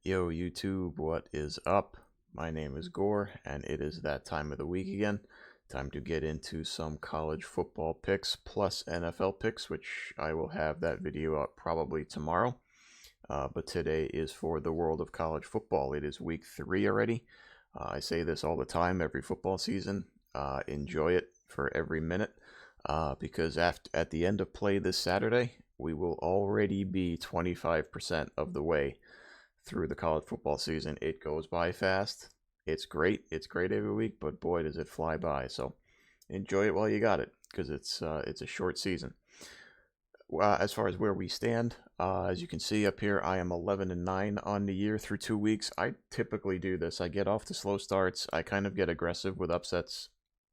Yo, YouTube, what is up? My name is Gore, and it is that time of the week again. Time to get into some college football picks plus NFL picks, which I will have that video up probably tomorrow. But today is for the world of college football. It is week 3 already. I say this all the time, every football season. Enjoy it for every minute, because at the end of play this Saturday, we will already be 25% of the way through the college football season. It goes by fast. It's great. It's great every week, but boy, does it fly by. So enjoy it while you got it, because it's a short season. As far as where we stand, as you can see up here, I am 11-9 on the year through 2 weeks. I typically do this. I get off to slow starts. I kind of get aggressive with upsets,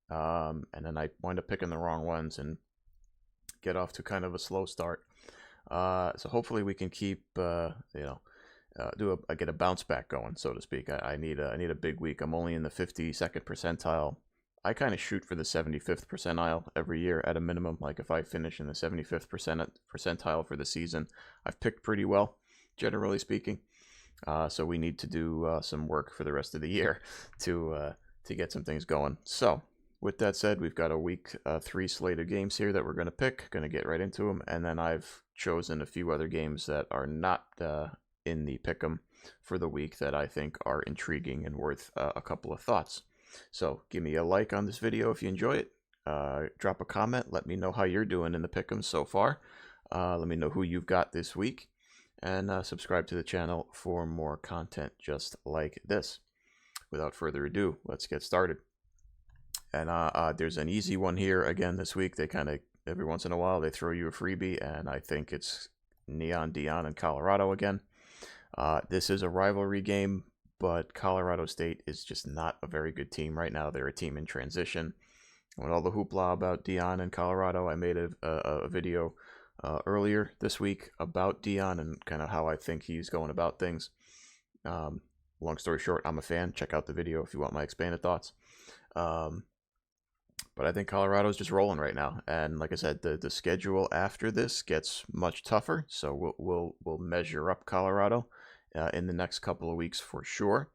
and then I wind up picking the wrong ones and get off to kind of a slow start. So hopefully we can keep, get a bounce back going, so to speak. I need a big week. I'm only in the 52nd percentile. I kind of shoot for the 75th percentile every year at a minimum. Like if I finish in the 75th percentile for the season, I've picked pretty well, generally speaking. So we need to do some work for the rest of the year to get some things going. So with that said, we've got a week 3 slate of games here that we're going to pick. Going to get right into them, and then I've chosen a few other games that are not in the pick'em for the week that I think are intriguing and worth a couple of thoughts. So give me a like on this video if you enjoy it. Drop a comment. Let me know how you're doing in the pick'em so far. Let me know who you've got this week, and subscribe to the channel for more content just like this. Without further ado, let's get started. And there's an easy one here again this week. They kind of, every once in a while, they throw you a freebie, and I think it's Neon Deion and Colorado again. This is a rivalry game, but Colorado State is just not a very good team right now. They're a team in transition. With all the hoopla about Deion and Colorado, I made a video earlier this week about Deion and kind of how I think he's going about things. Long story short, I'm a fan. Check out the video if you want my expanded thoughts. But I think Colorado's just rolling right now, and like I said, the schedule after this gets much tougher. So we'll measure up Colorado in the next couple of weeks for sure.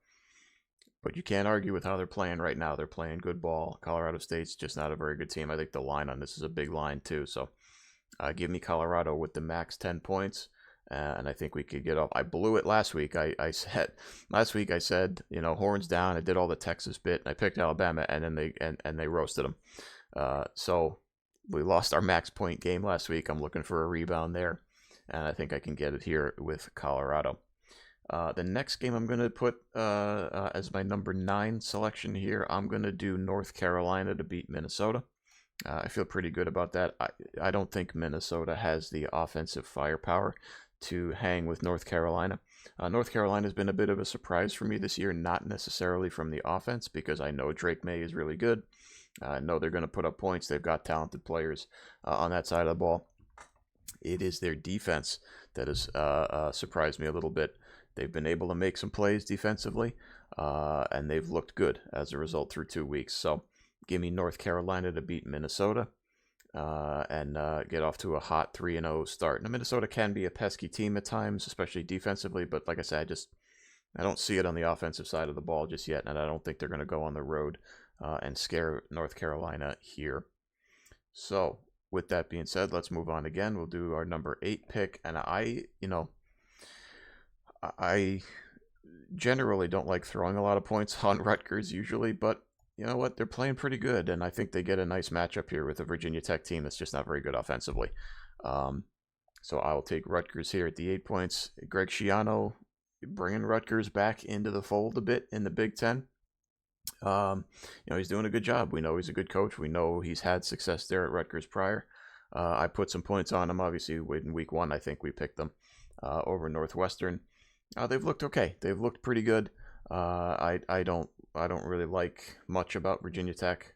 But you can't argue with how they're playing right now. They're playing good ball. Colorado State's just not a very good team. I think the line on this is a big line too. So give me Colorado with the max 10 points. And I think we could get off. I blew it last week. I said last week, horns down. I did all the Texas bit, and I picked Alabama, and then they roasted them. So we lost our max point game last week. I'm looking for a rebound there, and I think I can get it here with Colorado. The next game I'm going to put as my number 9 selection here, I'm going to do North Carolina to beat Minnesota. I feel pretty good about that. I don't think Minnesota has the offensive firepower to hang with North Carolina. North Carolina has been a bit of a surprise for me this year, not necessarily from the offense, because I know Drake May is really good. I know they're going to put up points. They've got talented players on that side of the ball. It is their defense that has surprised me a little bit. They've been able to make some plays defensively, and they've looked good as a result through 2 weeks. So give me North Carolina to beat Minnesota. And get off to a hot 3-0 start. Now, Minnesota can be a pesky team at times, especially defensively, but like I said, I don't see it on the offensive side of the ball just yet, and I don't think they're going to go on the road and scare North Carolina here. So with that being said, let's move on again. We'll do our number 8 pick, and I generally don't like throwing a lot of points on Rutgers usually, but you know what? They're playing pretty good, and I think they get a nice matchup here with a Virginia Tech team that's just not very good offensively. So I'll take Rutgers here at the 8 points. Greg Schiano bringing Rutgers back into the fold a bit in the Big Ten. He's doing a good job. We know he's a good coach. We know he's had success there at Rutgers prior. I put some points on him. Obviously, in week 1, I think we picked them over Northwestern. They've looked okay. They've looked pretty good. I don't really like much about Virginia Tech.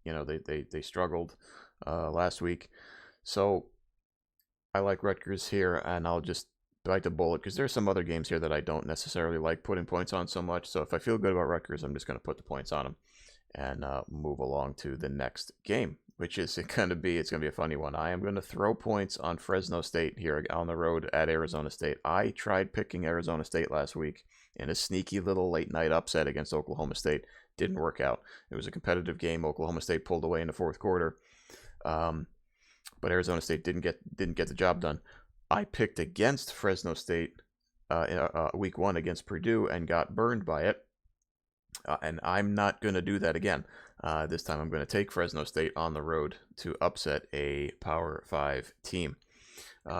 They struggled last week. So I like Rutgers here, and I'll just bite the bullet because there's some other games here that I don't necessarily like putting points on so much. So if I feel good about Rutgers, I'm just going to put the points on them and move along to the next game. which is it's gonna be a funny one. I am gonna throw points on Fresno State here on the road at Arizona State. I tried picking Arizona State last week in a sneaky little late night upset against Oklahoma State. Didn't work out. It was a competitive game. Oklahoma State pulled away in the fourth quarter, but Arizona State didn't get the job done. I picked against Fresno State week one against Purdue and got burned by it. And I'm not going to do that again. This time I'm going to take Fresno State on the road to upset a Power 5 team.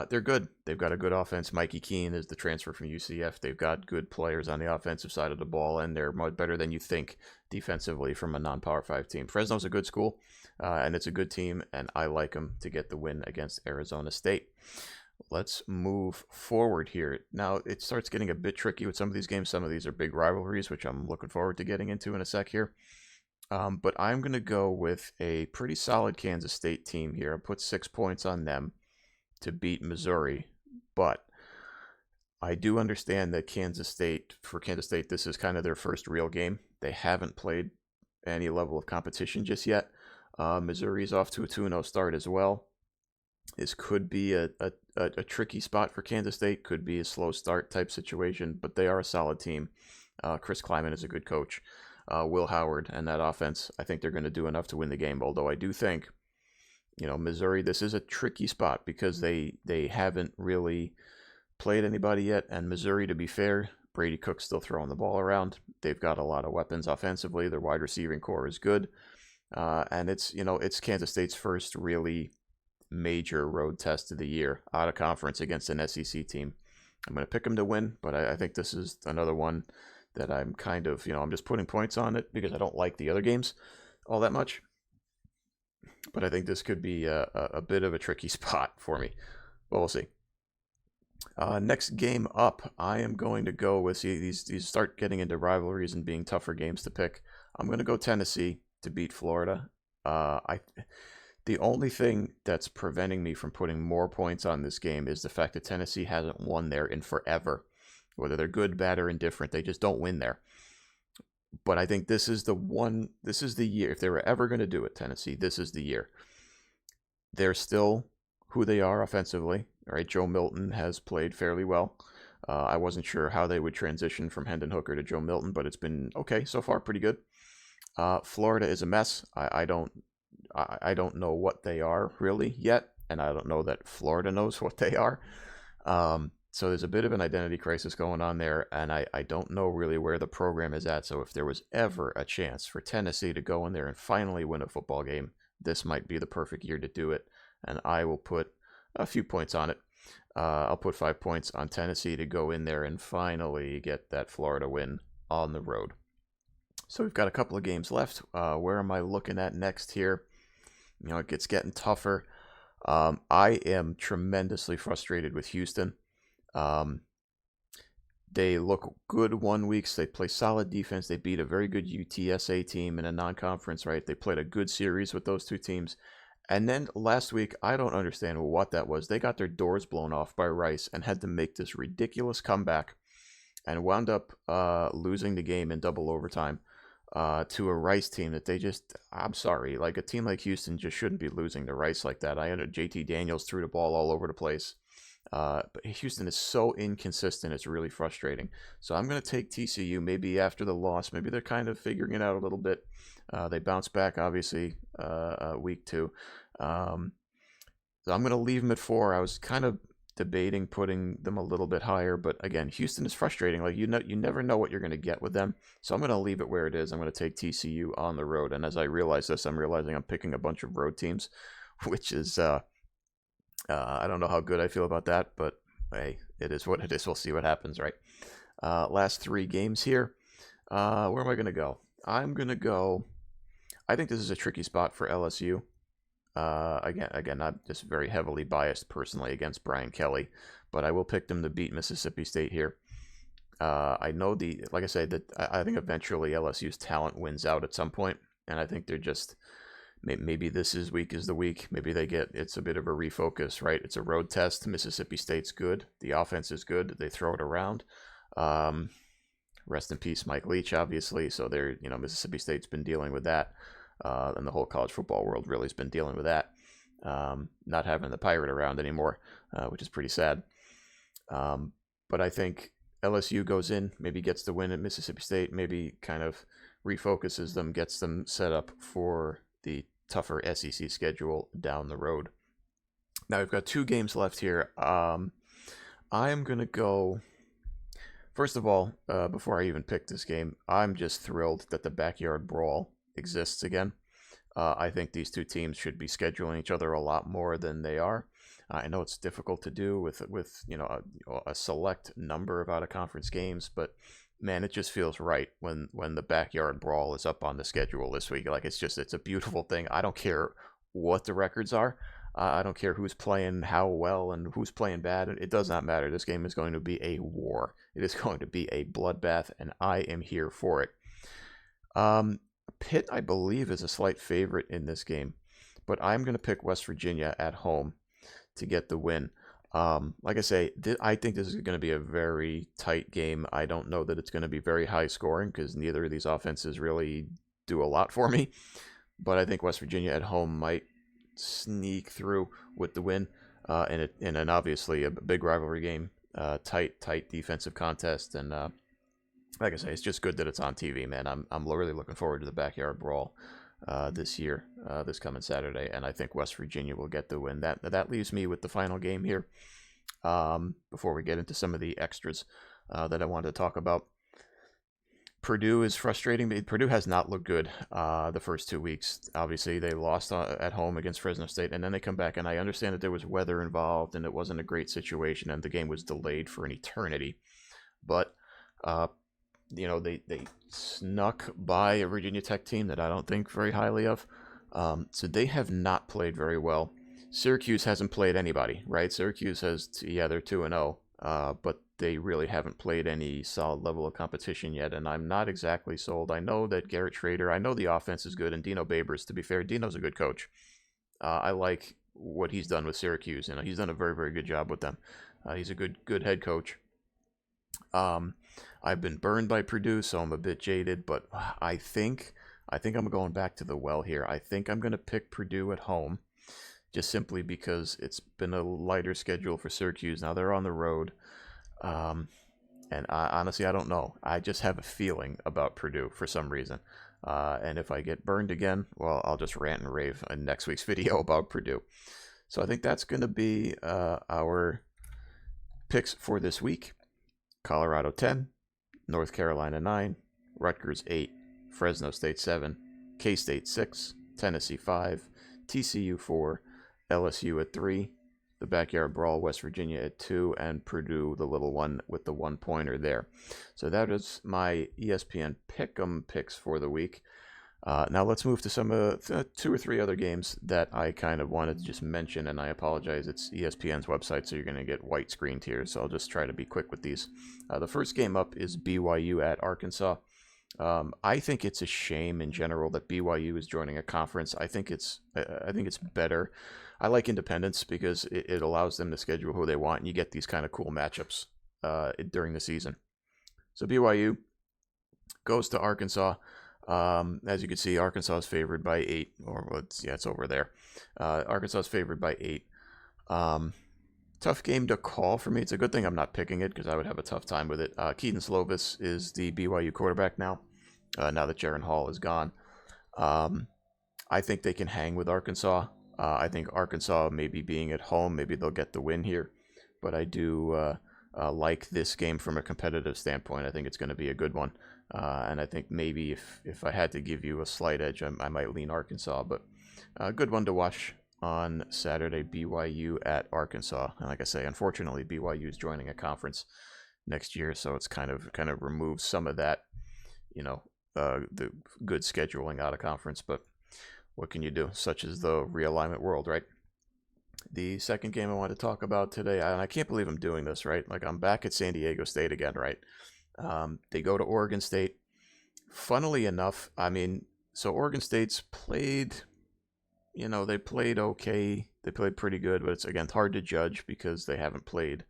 They're good. They've got a good offense. Mikey Keene is the transfer from UCF. They've got good players on the offensive side of the ball, and they're much better than you think defensively from a non-Power 5 team. Fresno's a good school, and it's a good team, and I like them to get the win against Arizona State. Let's move forward here. Now, it starts getting a bit tricky with some of these games. Some of these are big rivalries, which I'm looking forward to getting into in a sec here. But I'm going to go with a pretty solid Kansas State team here. I'll put 6 points on them to beat Missouri. But I do understand that for Kansas State, this is kind of their first real game. They haven't played any level of competition just yet. Missouri's off to a 2-0 start as well. This could be a tricky spot for Kansas State, could be a slow start type situation, but they are a solid team. Chris Kleiman is a good coach. Will Howard and that offense, I think they're going to do enough to win the game, although I do think, Missouri, this is a tricky spot because they haven't really played anybody yet, and Missouri, to be fair, Brady Cook's still throwing the ball around. They've got a lot of weapons offensively. Their wide receiving core is good, and it's Kansas State's first really major road test of the year out of conference against an SEC team. I'm going to pick them to win, but I think this is another one that I'm kind of, I'm just putting points on it because I don't like the other games all that much. But I think this could be a bit of a tricky spot for me. But we'll see. Next game up, I am going to go with, these start getting into rivalries and being tougher games to pick. I'm going to go Tennessee to beat Florida. The only thing that's preventing me from putting more points on this game is the fact that Tennessee hasn't won there in forever. Whether they're good, bad, or indifferent, they just don't win there. But I think this is the year. If they were ever going to do it, Tennessee, this is the year. They're still who they are offensively. All right, Joe Milton has played fairly well. I wasn't sure how they would transition from Hendon Hooker to Joe Milton, but it's been okay so far, pretty good. Florida is a mess. I don't know what they are really yet, and I don't know that Florida knows what they are. So there's a bit of an identity crisis going on there, and I don't know really where the program is at. So if there was ever a chance for Tennessee to go in there and finally win a football game, this might be the perfect year to do it, and I will put a few points on it. I'll put 5 points on Tennessee to go in there and finally get that Florida win on the road. So we've got a couple of games left. Where am I looking at next here? It's getting tougher. I am tremendously frustrated with Houston. They look good 1 week. They play solid defense. They beat a very good UTSA team in a non-conference, right? They played a good series with those two teams. And then last week, I don't understand what that was. They got their doors blown off by Rice and had to make this ridiculous comeback and wound up losing the game in double overtime to a Rice team that I'm sorry, like a team like Houston just shouldn't be losing to Rice like that. I know JT Daniels threw the ball all over the place. But Houston is so inconsistent, it's really frustrating. So I'm going to take TCU maybe after the loss. Maybe they're kind of figuring it out a little bit. They bounce back, obviously, week 2. So I'm going to leave them at 4. I was kind of debating putting them a little bit higher, but again, Houston is frustrating. Like you never know what you're going to get with them. So I'm going to leave it where it is. I'm going to take TCU on the road. And as I realize this, I'm realizing I'm picking a bunch of road teams, which is I don't know how good I feel about that, but hey, it is what it is. We'll see what happens, right? Last 3 games here. Where am I going to go? I'm going to go. I think this is a tricky spot for LSU. Again, I'm just very heavily biased personally against Brian Kelly, but I will pick them to beat Mississippi State here. I know like I said, that I think eventually LSU's talent wins out at some point, and I think they're just. Maybe this week is the week. Maybe it's a bit of a refocus, right? It's a road test. Mississippi State's good. The offense is good. They throw it around. Rest in peace, Mike Leach, obviously. So Mississippi State's been dealing with that. and the whole college football world really has been dealing with that. Not having the Pirate around anymore, which is pretty sad. But I think LSU goes in, maybe gets the win at Mississippi State, maybe kind of refocuses them, gets them set up for the tougher SEC schedule down the road. Now we've got 2 games left here. I am going to go. First of all, before I even pick this game, I'm just thrilled that the backyard brawl exists again. I think these 2 teams should be scheduling each other a lot more than they are. I know it's difficult to do with a select number of out of conference games, but man, it just feels right when the backyard brawl is up on the schedule this week. Like it's a beautiful thing. I don't care what the records are. I don't care who's playing how well and who's playing bad. It does not matter. This game is going to be a war. It is going to be a bloodbath, and I am here for it. Pitt, I believe, is a slight favorite in this game, but I'm going to pick West Virginia at home to get the win. Like I say, I think this is going to be a very tight game. I don't know that it's going to be very high scoring because neither of these offenses really do a lot for me, but I think West Virginia at home might sneak through with the win, and an obviously a big rivalry game, tight defensive contest, and like I say, it's just good that it's on TV, man. I'm really looking forward to the backyard brawl this year, this coming Saturday, and I think West Virginia will get the win. That leaves me with the final game here. Before we get into some of the extras that I wanted to talk about. Purdue is frustrating me. Purdue has not looked good the first 2 weeks. Obviously, they lost at home against Fresno State, and then they come back, and I understand that there was weather involved, and it wasn't a great situation, and the game was delayed for an eternity. But, they snuck by a Virginia Tech team that I don't think very highly of. So they have not played very well. Syracuse hasn't played anybody, right? Syracuse has, they're 2-0, but they really haven't played any solid level of competition yet, and I'm not exactly sold. I know that Garrett Schrader, I know the offense is good, and Dino Babers, to be fair, Dino's a good coach. I like what he's done with Syracuse, and he's done a very, very good job with them. He's a good head coach. I've been burned by Purdue, so I'm a bit jaded, but I think I'm going back to the well here. I think I'm going to pick Purdue at home, just simply because it's been a lighter schedule for Syracuse. Now they're on the road. And honestly, I don't know. I just have a feeling about Purdue for some reason. And if I get burned again, well, I'll just rant and rave in next week's video about Purdue. So I think that's going to be our picks for this week. Colorado 10, North Carolina 9, Rutgers 8, Fresno State 7, K-State 6, Tennessee 5, TCU 4, LSU at 3, the backyard brawl, West Virginia at 2, and Purdue, the little one with the 1-pointer there. So that is my ESPN Pick'em picks for the week. Now let's move to some 2 or 3 other games that I kind of wanted to just mention, and I apologize, it's ESPN's website, so you're going to get white screened here, so I'll just try to be quick with these. The first game up is BYU at Arkansas. I think it's a shame in general that BYU is joining a conference. I think it's better. I like independence because it allows them to schedule who they want, and you get these kind of cool matchups during the season. So BYU goes to Arkansas. As you can see, Arkansas is favored by 8, or it's over there. Arkansas is favored by 8. Tough game to call for me. It's a good thing I'm not picking it because I would have a tough time with it. Keaton Slovis is the BYU quarterback now that Jaron Hall is gone. I think they can hang with Arkansas. I think Arkansas, maybe being at home, maybe they'll get the win here. But I do like this game from a competitive standpoint. I think it's going to be a good one. And I think maybe if I had to give you a slight edge, I might lean Arkansas. But a good one to watch on Saturday, BYU at Arkansas. And like I say, unfortunately, BYU is joining a conference next year, so it's kind of removes some of that, the good scheduling out of conference. But what can you do? Such is the realignment world, right? The second game I want to talk about today, and I can't believe I'm doing this, right? Like, I'm back at San Diego State again, right? They go to Oregon State. Funnily enough, so Oregon State's played, they played okay. They played pretty good, but it's, again, hard to judge because they haven't played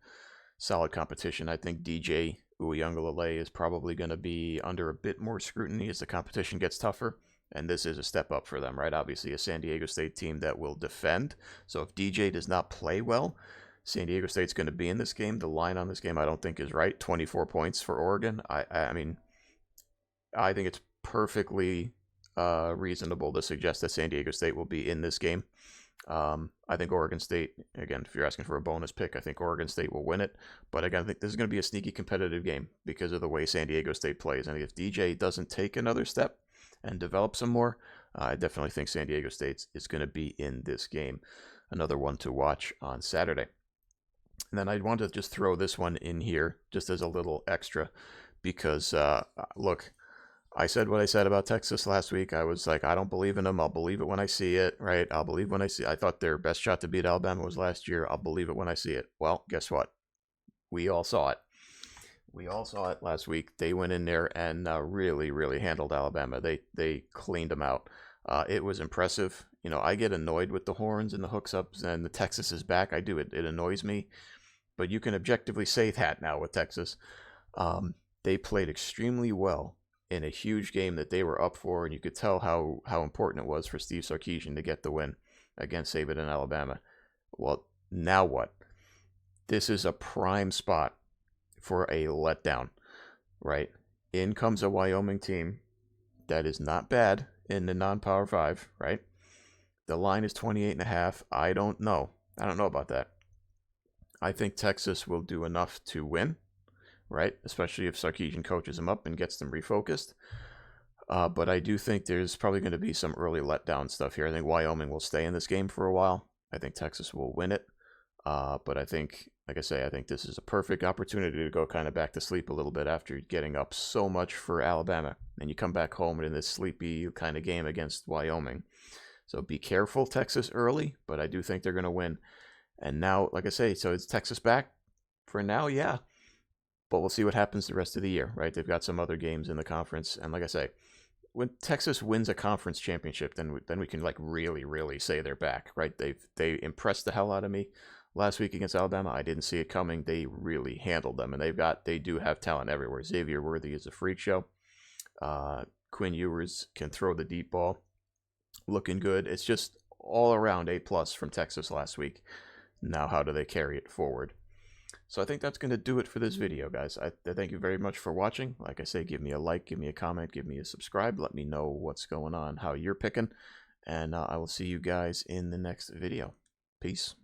solid competition. I think DJ Uiagalelei is probably going to be under a bit more scrutiny as the competition gets tougher. And this is a step up for them, right? Obviously, a San Diego State team that will defend. So if DJ does not play well, San Diego State's going to be in this game. The line on this game, I don't think is right. 24 points for Oregon. I mean, I think it's perfectly reasonable to suggest that San Diego State will be in this game. I think Oregon State, again, if you're asking for a bonus pick, I think Oregon State will win it. But again, I think this is going to be a sneaky competitive game because of the way San Diego State plays. And if DJ doesn't take another step and develop some more, I definitely think San Diego State is going to be in this game. Another one to watch on Saturday. And then I want to just throw this one in here just as a little extra because, look, I said what I said about Texas last week. I was like, I don't believe in them. I'll believe it when I see it, right? I'll believe when I see it. I thought their best shot to beat Alabama was last year. I'll believe it when I see it. Well, guess what? We all saw it. We all saw it last week. They went in there and really, really handled Alabama. They cleaned them out. It was impressive. You know, I get annoyed with the horns and the hooks ups and the Texas is back. I do. It annoys me. But you can objectively say that now with Texas. They played extremely well in a huge game that they were up for, and you could tell how important it was for Steve Sarkisian to get the win against Saban and Alabama. Well, now what? This is a prime spot for a letdown, right? In comes a Wyoming team that is not bad in the non-Power 5, right? The line is 28.5. I don't know about that. I think Texas will do enough to win, right? Especially if Sarkisian coaches them up and gets them refocused. But I do think there's probably going to be some early letdown stuff here. I think Wyoming will stay in this game for a while. I think Texas will win it. But I think, like I say, I think this is a perfect opportunity to go kind of back to sleep a little bit after getting up so much for Alabama. And you come back home in this sleepy kind of game against Wyoming. So be careful, Texas, early. But I do think they're going to win. And now, like I say, so is Texas back? For now, yeah. But we'll see what happens the rest of the year, right? They've got some other games in the conference. And like I say, when Texas wins a conference championship, then we can like really say they're back, right? They impressed the hell out of me last week against Alabama. I didn't see it coming. They really handled them, and they do have talent everywhere. Xavier Worthy is a freak show. Quinn Ewers can throw the deep ball, looking good. It's just all around A+ from Texas last week. Now, how do they carry it forward? So I think that's going to do it for this video, guys. I thank you very much for watching. Like I say, give me a like, give me a comment, give me a subscribe. Let me know what's going on, how you're picking. And I will see you guys in the next video. Peace.